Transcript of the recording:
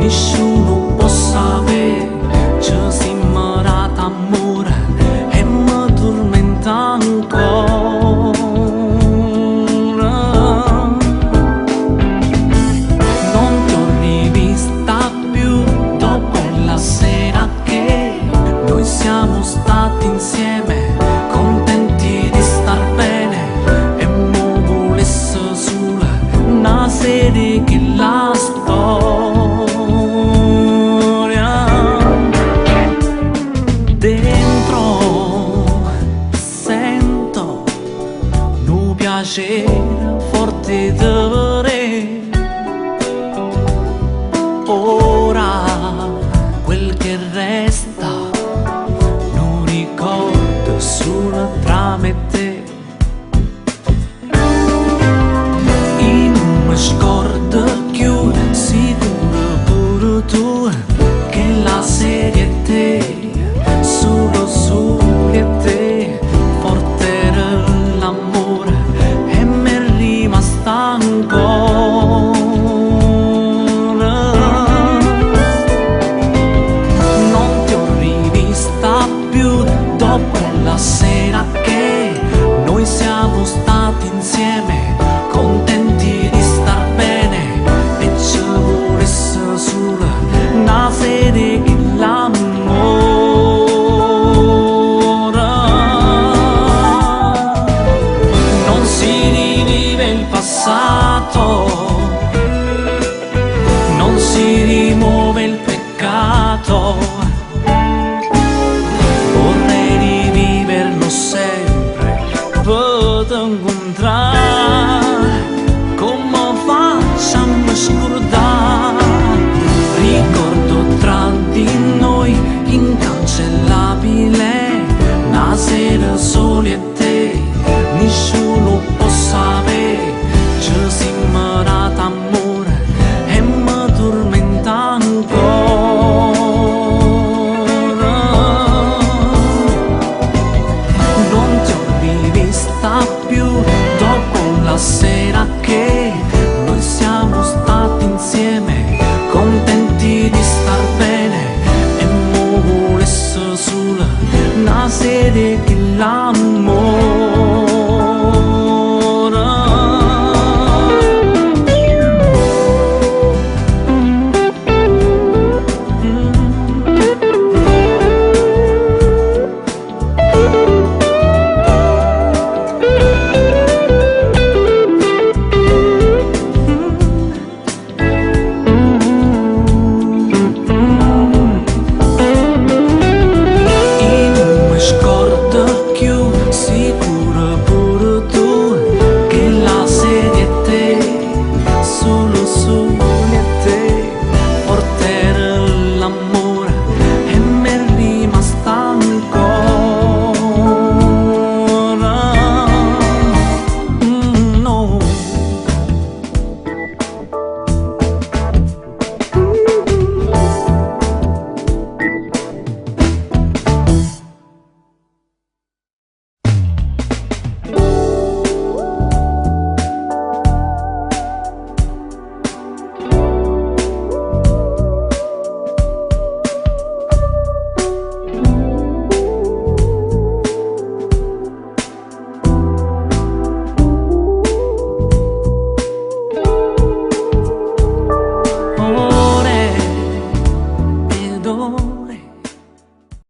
nessuno può sapere, ci siamo dati amore e mi tormenta ancora. Non ti ho rivista più dopo la sera che noi siamo stati insieme, contenti di star bene, e mo volesse sola una serie che la storia dentro sento un piacere forte di vedere. Ora quel che resta non ricordo solo tra me e te. E non mi scordo più, sicuro pure tu, che la serie è te, solo su che te, forte era l'amore e mi è rimasta ancora. Non ti ho rivista più dopo la sera che noi siamo stati insieme, contenti di star bene, e ci volesse solo una serie